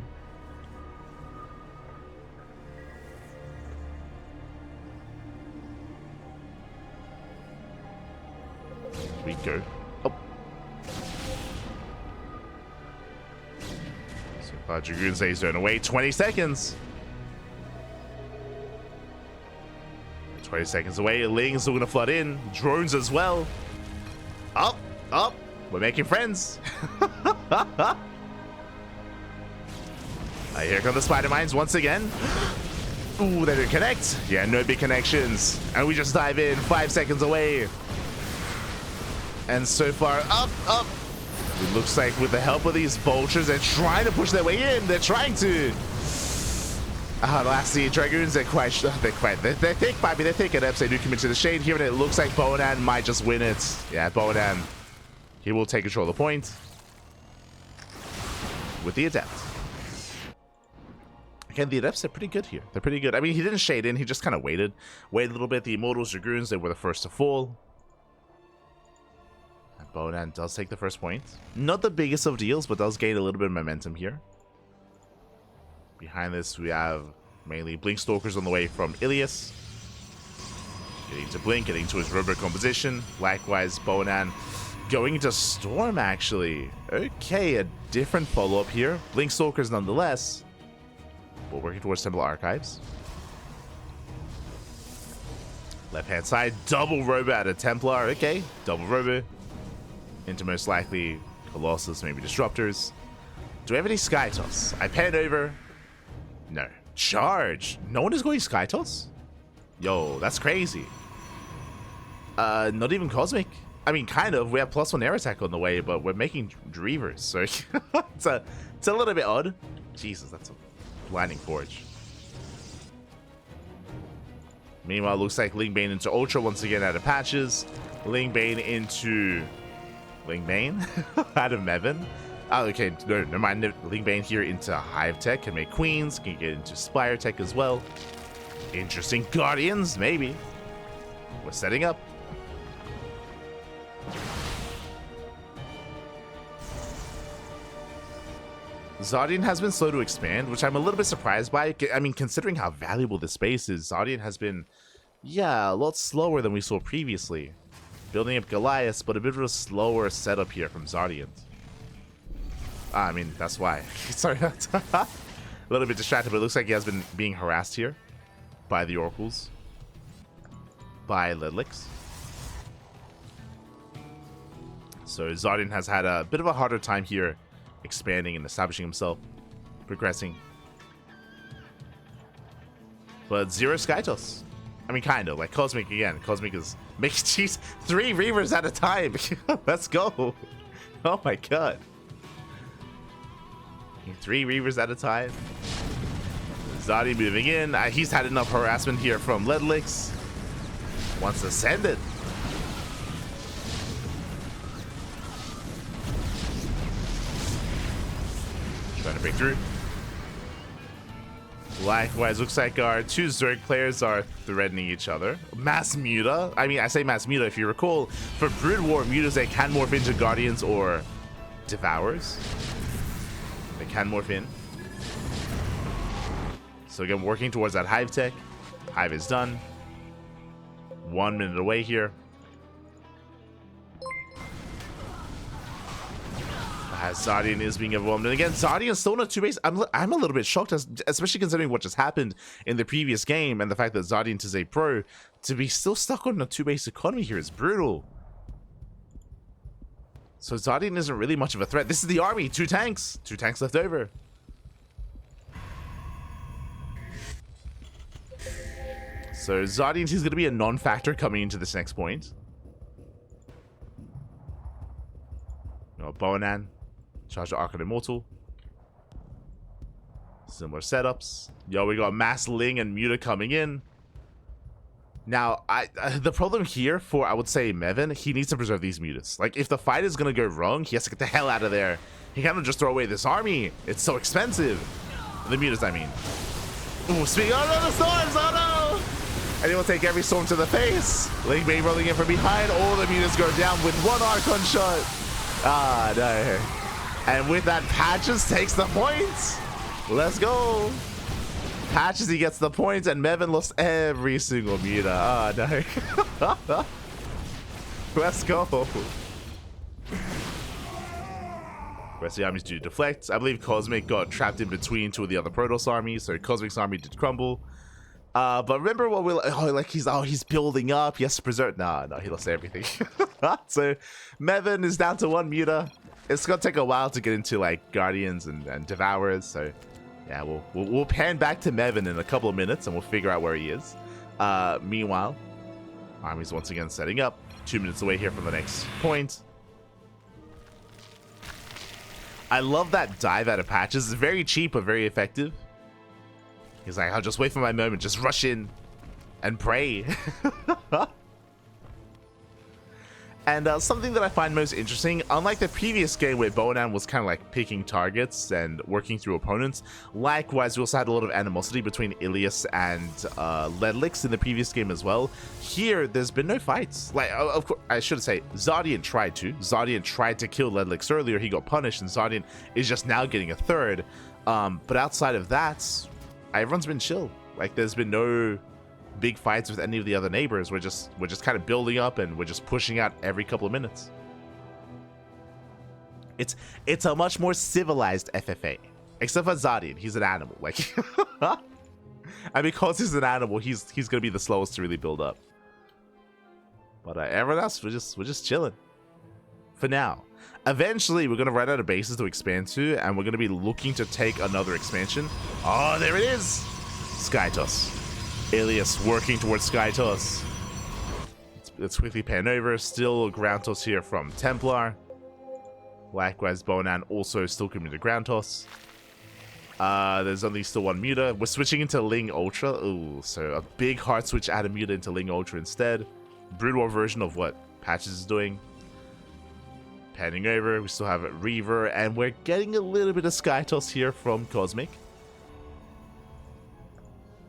We go. Oh. So far, Dragoon stays zone away. 20 seconds. 20 seconds away. Ling still gonna flood in. Drones as well. Up, up. We're making friends. Here come the spider mines once again. Ooh, they didn't connect. Yeah, no big connections. And we just dive in 5 seconds away. And so far, up, up. It looks like with the help of these vultures, they're trying to push their way in. They're trying to. Last the Dragoons, they think maybe they take it up. They do commit to the shade here, and it looks like Boanaan might just win it. Yeah, Boanaan. He will take control of the point with the Adept. Again, the Adepts are pretty good here. They're pretty good. I mean, he didn't shade in. He just kind of waited a little bit. The Immortals, Dragoons, they were the first to fall. And Boanaan does take the first point. Not the biggest of deals, but does gain a little bit of momentum here. Behind this, we have mainly Blink Stalkers on the way from Ilias. Getting to Blink, getting to his Robo composition. Likewise, Boanaan going to Storm, actually. Okay, a different follow-up here. Blink Stalkers nonetheless. But working towards Temple Archives. Left-hand side, double Robo at a Templar. Okay, double Robo. Into most likely Colossus, maybe Disruptors. Do we have any Sky Toss? I pan over. No. Charge. No one is going Sky Toss? Yo, that's crazy. Not even Cosmic. I mean, kind of. We have +1 air attack on the way, but we're making Reavers, so it's a little bit odd. Jesus, that's a blinding forge. Meanwhile, looks like Ling Bane into Ultra once again out of Patches. Ling Bane into Ling Bane out of Meven. Oh, okay, no, never mind. Ling Bane here into Hive Tech, can make Queens, can get into Spire Tech as well. Interesting. Guardians, maybe. We're setting up. ZaRDieNT has been slow to expand, which I'm a little bit surprised by. I mean, considering how valuable this space is, ZaRDieNT has been, yeah, a lot slower than we saw previously. Building up Goliath, but a bit of a slower setup here from ZaRDieNT. I mean, that's why. Sorry, a little bit distracted, but it looks like he has been being harassed here by the Oracles, by Ledlix. So ZaRDieNT has had a bit of a harder time here expanding and establishing himself, progressing. But 0 Skytos. I mean, kind of. Like Cosmic again. Cosmic is making cheese 3 Reavers at a time. Let's go. Oh my god. 3 Reavers at a time. ZaRDieNT moving in. He's had enough harassment here from Ledlix. Wants to send it. Trying to break through. Likewise, looks like our 2 Zerg players are threatening each other. Mass Muta. I mean, I say Mass Muta, if you recall, for Brood War, Mutas, they can morph into Guardians or Devours. They can morph in. So again, working towards that Hive Tech. Hive is done. 1 minute away here. As ZaRDieNT is being overwhelmed. And again, ZaRDieNT is still on a 2-base. I'm a little bit shocked, especially considering what just happened in the previous game and the fact that ZaRDieNT is a pro. To be still stuck on a 2-base economy here is brutal. So ZaRDieNT isn't really much of a threat. This is the army. 2 tanks. 2 tanks left over. So ZaRDieNT is going to be a non-factor coming into this next point. Boanaan. Charge the Archon Immortal. Similar setups. Yo, we got Mass Ling and Muta coming in. Now, the problem here for, I would say, Meven, he needs to preserve these Mutas. Like, if the fight is going to go wrong, he has to get the hell out of there. He cannot just throw away this army. It's so expensive. The Mutas, I mean. Ooh, speaking. Oh no, the storms! Oh no! And he will take every storm to the face. Ling Bane rolling in from behind. All the Mutas go down with 1 Archon shot. Ah, no. And with that, Patches takes the points. Let's go. Patches, he gets the points, and Meven lost every single Muta. Ah, no. Let's go. Rest of the armies do deflect. I believe Cosmic got trapped in between 2 of the other Protoss armies, so Cosmic's army did crumble. But remember what he's building up. He has to preserve. No, he lost everything. So Meven is down to 1 muta. It's gonna take a while to get into like Guardians and Devourers. So yeah, we'll pan back to Meven in a couple of minutes and we'll figure out where he is. Meanwhile, army's once again setting up. 2 minutes away here from the next point. I love that dive out of patches. It's very cheap but very effective. He's like, I'll just wait for my moment, just rush in and pray. And something that I find most interesting, unlike the previous game where Boanaan was kind of like picking targets and working through opponents, likewise we also had a lot of animosity between Ilias and Ledlix in the previous game as well. Here, there's been no fights. Like, of course, I should say, ZaRDieNT tried to. ZaRDieNT tried to kill Ledlix earlier, he got punished, and ZaRDieNT is just now getting a third. But outside of that, everyone's been chill. Like, there's been no big fights with any of the other neighbors. We're just kind of building up and we're just pushing out every couple of minutes. It's a much more civilized FFA, except for ZaRDieNT. He's an animal. Like, and because he's an animal, he's gonna be the slowest to really build up. But everyone else, we're just chilling for now. Eventually, we're gonna run out of bases to expand to, and we're gonna be looking to take another expansion. Oh, there it is, Skytoss. Ilias working towards Skytoss. Let's quickly pan over. Still ground toss here from Templar. Likewise, Boanaan also still coming to ground toss. There's only still 1 muta. We're switching into Ling Ultra. Ooh, so a big hard switch out of muta into Ling Ultra instead. Brood War version of what Patches is doing. Panning over, we still have Reaver, and we're getting a little bit of Skytoss here from Cosmic.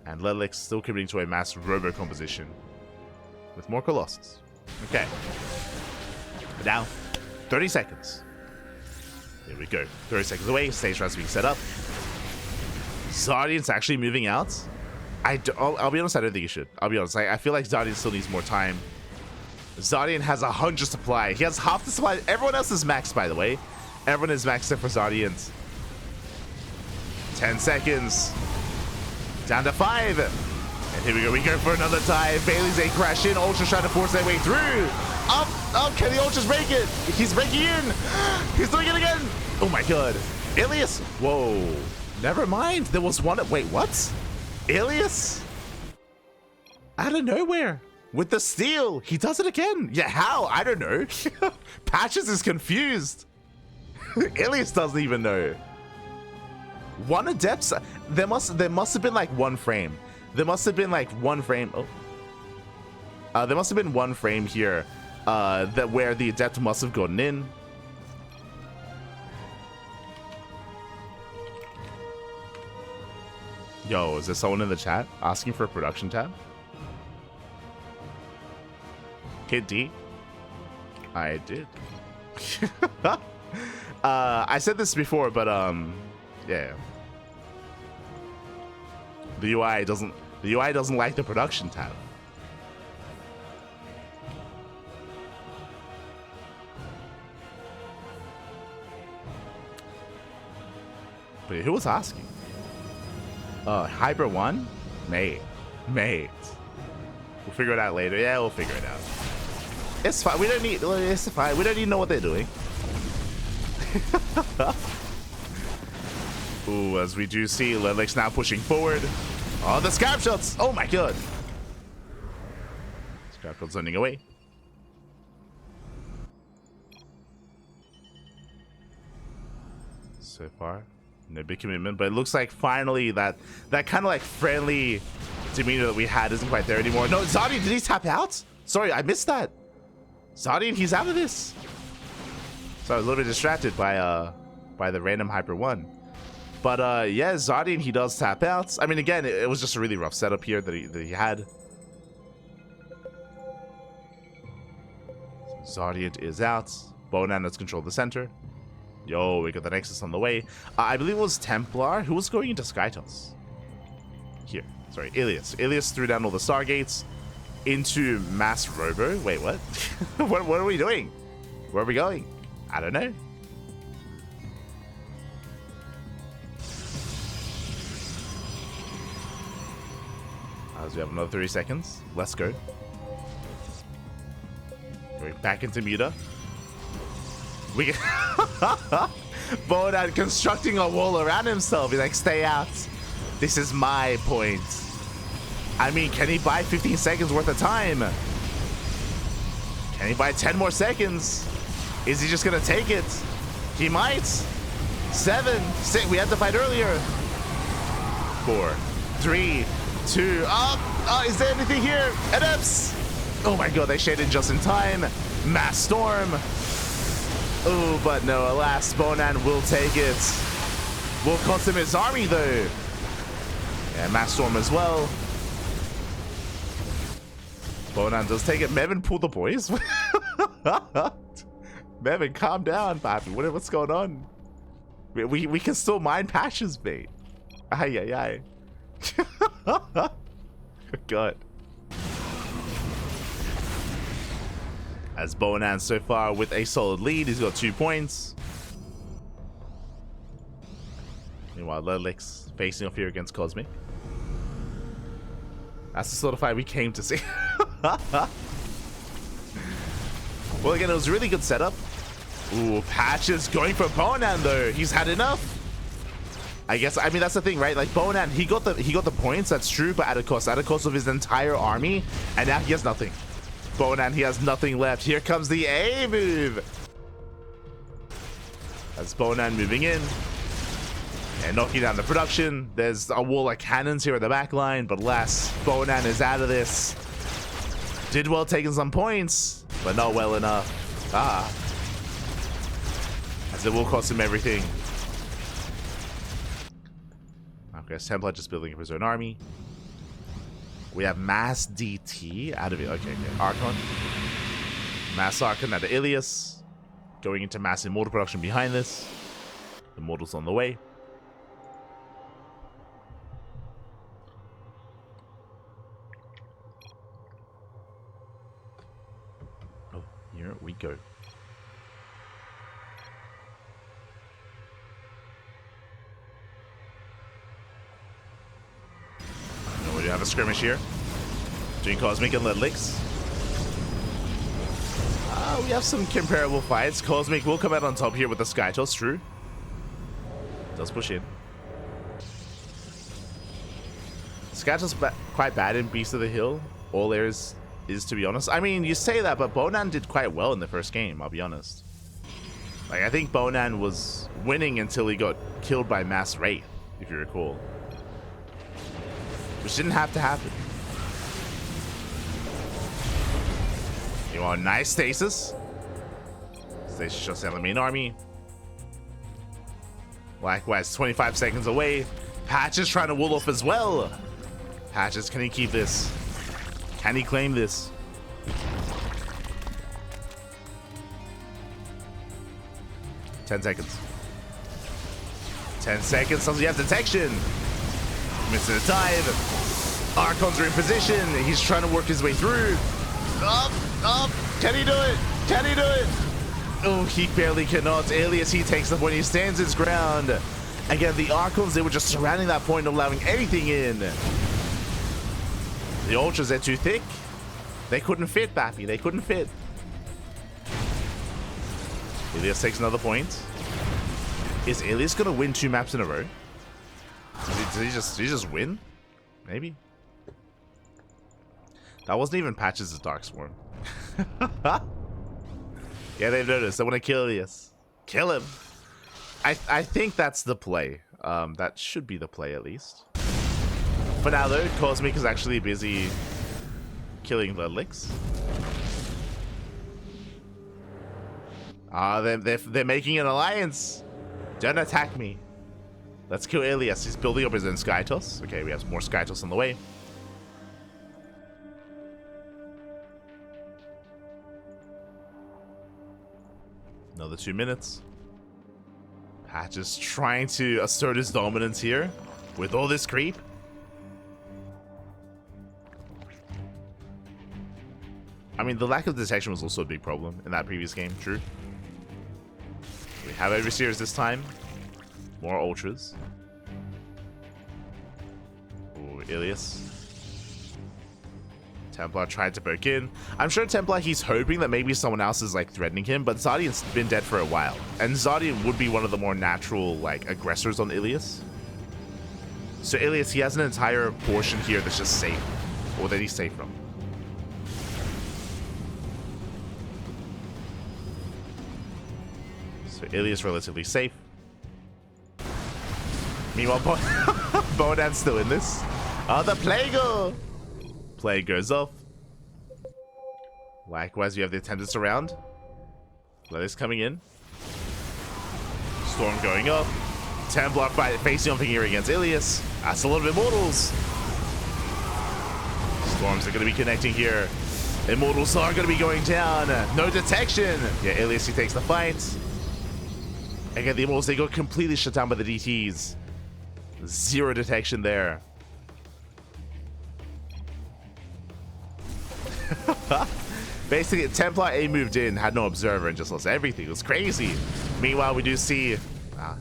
And Ledlix still committing to a mass robo composition with more Colossus. Okay. Now, 30 seconds. There we go. 30 seconds away. Stage rounds being set up. ZaRDieNT's actually moving out. I'll be honest, I don't think he should. I'll be honest. I feel like ZaRDieNT still needs more time. ZaRDieNT has 100 supply. He has half the supply. Everyone else is maxed, by the way. Everyone is maxed except for ZaRDieNT. 10 seconds. Down to 5. And here we go. We go for another dive. Bailey's a crash in. Ultra's trying to force their way through. Up. Can the Ultras break it? He's breaking in. He's doing it again. Oh my god. Ilias. Whoa. Never mind. There was one. Wait, what? Ilias? Out of nowhere. With the steal. He does it again. Yeah, how? I don't know. Patches is confused. Ilias doesn't even know. 1 adept. There must have been like 1 frame. There must have been like 1 frame. Oh. There must have been 1 frame here that where the adept must have gotten in. Yo, is there someone in the chat asking for a production tab? Kid D? I did. I said this before, but yeah. The UI doesn't like the production tab. But who was asking? Hyper 1? Mate. We'll figure it out later. Yeah, we'll figure it out. It's fine. It's fine. We don't need to know what they're doing. Ooh, as we do see, Ledlix now pushing forward. Oh, the scab shots! Oh my god! Scab shots running away. So far, no big commitment, but it looks like finally that kind of like friendly demeanor that we had isn't quite there anymore. No, ZaRDieNT, did he tap out? Sorry, I missed that. ZaRDieNT, he's out of this. So I was a little bit distracted by the random Hyper 1. But yeah, ZaRDieNT, he does tap out. I mean, again, it was just a really rough setup here that he had. ZaRDieNT is out. Boanaan has controlled the center. Yo, we got the Nexus on the way. I believe it was Templar who was going into Skytoss. Here, sorry, Ilias. Ilias threw down all the Stargates into Mass Robo. Wait, what? What are we doing? Where are we going? I don't know. As we have another 30 seconds. Let's go. Going back into Muta. We get Boanaan constructing a wall around himself. He's like, stay out. This is my point. I mean, can he buy 15 seconds worth of time? Can he buy 10 more seconds? Is he just gonna take it? He might. 7, 6. We had to fight earlier. 4, 3, 2. Oh, is there anything here? Edeps. Oh my god, they shaded just in time. Mass Storm. Oh, but no, alas, Boanaan will take it. Will cost him his army though. And Mass Storm as well. Boanaan does take it. Meven pulled the boys. Meven, calm down, Papi. What's going on? We can still mine patches, mate. Ay, ay, ay. God. As Boanaan so far with a solid lead, he's got 2 points. Meanwhile, Lelix facing off here against Cosmic. That's the sort of fight we came to see. Well, again, it was a really good setup. Ooh, Patches going for Boanaan though. He's had enough. I mean that's the thing, right? Like Boanaan, he got the points, that's true, but at a cost of his entire army, and now he has nothing. Boanaan, he has nothing left. Here comes the A move. That's Boanaan moving in and knocking down the production. There's a wall of cannons here at the back line, but alas, Boanaan is out of this. Did well taking some points, but not well enough. As it will cost him everything. Okay, Templar just building up his own army. We have Mass DT out of it. Okay. Archon. Mass Archon out of Ilias. Going into Mass Immortal production behind this. The Immortal's on the way. Oh, here we go. We have a skirmish here between Cosmic and Lelix. We have some comparable fights. Cosmic will come out on top here with the Skytoss, true. Does push in. Skytoss quite bad in Beast of the Hill. All there is, to be honest. I mean, you say that, but Boanaan did quite well in the first game, I'll be honest. Like, I think Boanaan was winning until he got killed by Mass Wraith, if you recall. Which didn't have to happen. You want nice stasis. Stasis shuts down the main army. Likewise, 25 seconds away. Patches trying to wool off as well. Patches, can he keep this? Can he claim this? Ten seconds. 10 seconds. Does he have detection? Missing the dive. Archons are in position. He's trying to work his way through. Up. Can he do it? Can he do it? Oh, he barely cannot. Alias, he takes the point. He stands his ground. Again, the Archons, they were just surrounding that point, not allowing anything in. The Ultras, they're too thick. They couldn't fit, Bappy. They couldn't fit. Alias takes another point. Is Alias going to win 2 maps in a row? Did he just win? Maybe. That wasn't even Patches' Darksworn. Yeah, they've noticed. They want to kill Elias. Kill him. I think that's the play. That should be the play at least. For now though, Cosmic is actually busy killing Lelix. They're making an alliance. Don't attack me. Let's kill Elias. He's building up his own Skytoss. Okay, we have some more Skytoss on the way. Another 2 minutes. Patch is trying to assert his dominance here with all this creep. I mean, the lack of detection was also a big problem in that previous game, true. We have Overseers this time. More Ultras. Ooh, Ilias. Templar tried to poke in. I'm sure Templar, he's hoping that maybe someone else is like threatening him, but ZaRDieNT's been dead for a while. And ZaRDieNT would be one of the more natural like aggressors on Ilias. So Ilias, he has an entire portion here that's just safe. Or that he's safe from. So Ilias relatively safe. Meanwhile, Boanaan's still in this. Oh, the Plague! Plague goes off. Likewise, we have the attendants around. Lettuce coming in. Storm going up. Templar facing off here against Ilias. That's a lot of Immortals. Storms are going to be connecting here. Immortals are going to be going down. No detection. Yeah, Ilias, he takes the fight. Again, the Immortals, they got completely shut down by the DTs. Zero detection there. Basically, Templar A moved in, had no observer, and just lost everything. It was crazy. Meanwhile, we do see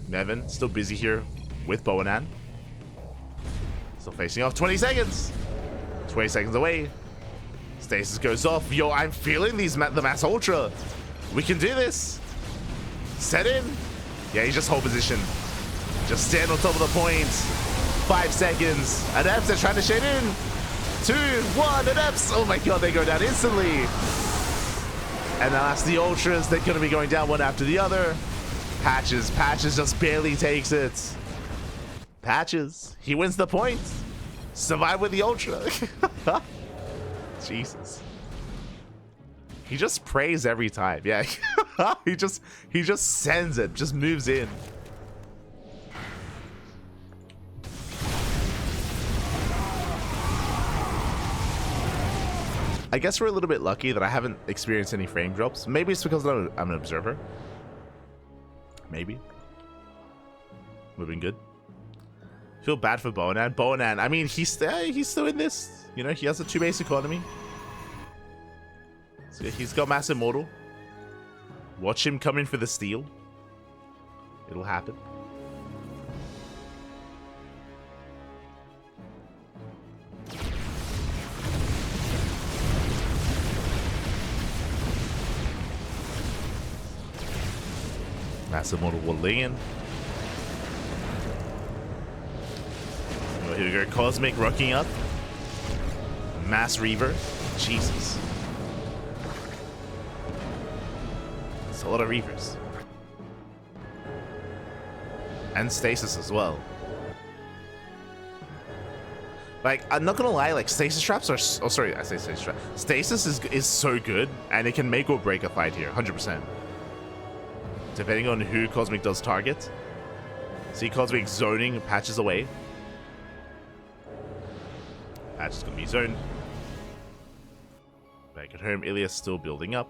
Meven still busy here with Boanaan. Still facing off. 20 seconds. 20 seconds away. Stasis goes off. Yo, I'm feeling the Mass Ultra. We can do this. Set in. Yeah, he's just hold position. Just stand on top of the point. 5 seconds. Adepts are trying to shade in. 2, 1, Adepts. Oh my god, they go down instantly. And now that's the Ultras. They're going to be going down one after the other. Patches. Patches just barely takes it. Patches. He wins the point. Survive with the Ultra. Jesus. He just prays every time. Yeah. he just sends it. Just moves in. I guess we're a little bit lucky that I haven't experienced any frame drops. Maybe it's because I'm an observer. Maybe. We've been good. Feel bad for Boanaan. Boanaan, I mean, he's still in this. You know, he has a 2-base economy. So yeah, he's got Mass Immortal. Watch him come in for the steal. It'll happen. Mass Immortal will lay in. Here we go, Cosmic rocking up. Mass Reaver. Jesus. It's a lot of Reavers. And Stasis as well. Like, I'm not gonna lie, like, Stasis traps are... Oh, sorry, I say Stasis trap. Stasis is so good, and it can make or break a fight here, 100%. Depending on who Cosmic does target. See Cosmic zoning Patches away. Patch is going to be zoned. Back at home, Ilias still building up.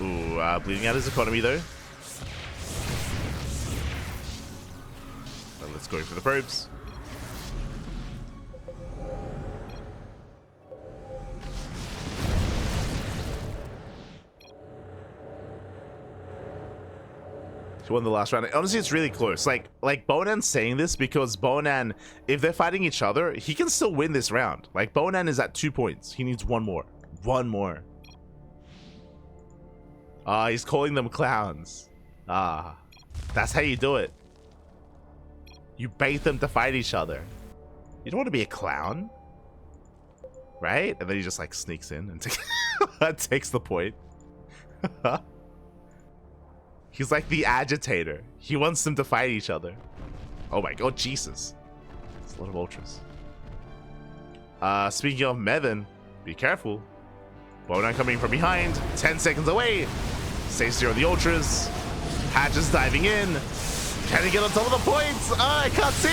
Ooh, bleeding out his economy though. Well, let's go for the probes. Won the last round. Honestly, it's really close. Like Boanaan's saying this because Boanaan, if they're fighting each other, he can still win this round. Like, Boanaan is at 2 points. He needs one more. One more. He's calling them clowns. That's how you do it. You bait them to fight each other. You don't want to be a clown. Right? And then he just like sneaks in and takes the point. He's like the agitator. He wants them to fight each other. Oh my god, Jesus. It's a lot of Ultras. Speaking of Meven, be careful. Boanaan coming from behind. 10 seconds away. Stays 0 the Ultras. Patches diving in. Can he get on top of the points? I can't see.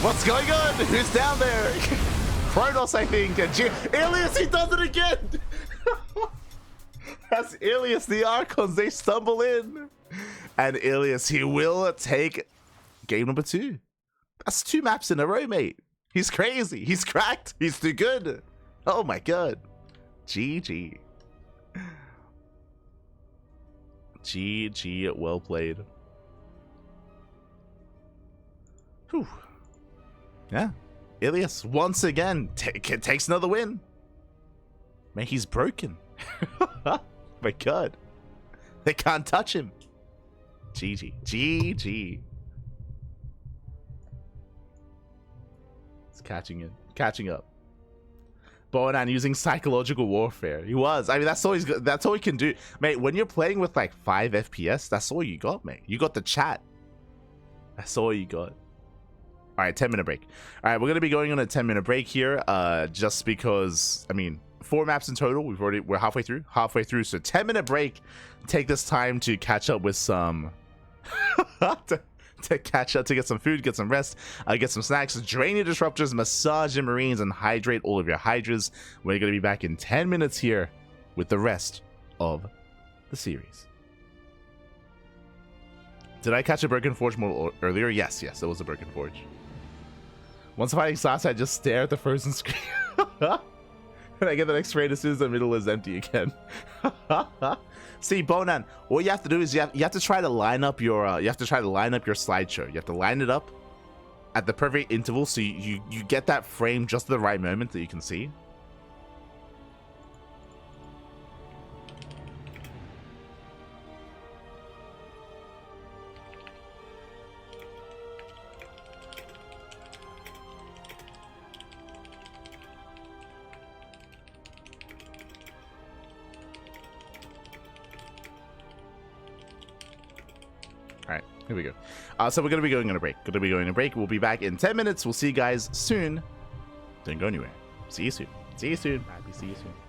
What's going on? Who's down there? Kronos, I think. And Ilias, he does it again. That's Ilias, the Archons. They stumble in. And Ilias, he will take game number 2. That's 2 maps in a row, mate. He's crazy. He's cracked. He's too good. Oh my god. GG. GG, well played. Whew. Yeah. Ilias, once again, takes another win. Man, he's broken. My God. They can't touch him. GG. GG. It's catching up. Boanaan using psychological warfare. He was. I mean, that's all that's all he can do. Mate, when you're playing with like 5 FPS, that's all you got, mate. You got the chat. That's all you got. All right, 10-minute break. All right, we're going to be going on a 10-minute break here just because, I mean, 4 maps in total. We're halfway through. So 10-minute break. Take this time to catch up with some to catch up, to get some food, get some rest, get some snacks, drain your disruptors, massage your marines, and hydrate all of your hydras. We're going to be back in 10 minutes here with the rest of the series. Did I catch a Broken Forge model earlier? Yes, it was a Broken Forge. Once fighting Sasa, I just stare at the frozen screen. And I get the next raid as soon as the middle is empty again. See, Boanaan, what you have to do is you have to try to line up your slideshow. You have to line it up at the perfect interval so you get that frame just at the right moment that you can see. Here we go. So we're going to be going on a break. We'll be back in 10 minutes. We'll see you guys soon. Don't go anywhere. See you soon. Happy see you soon.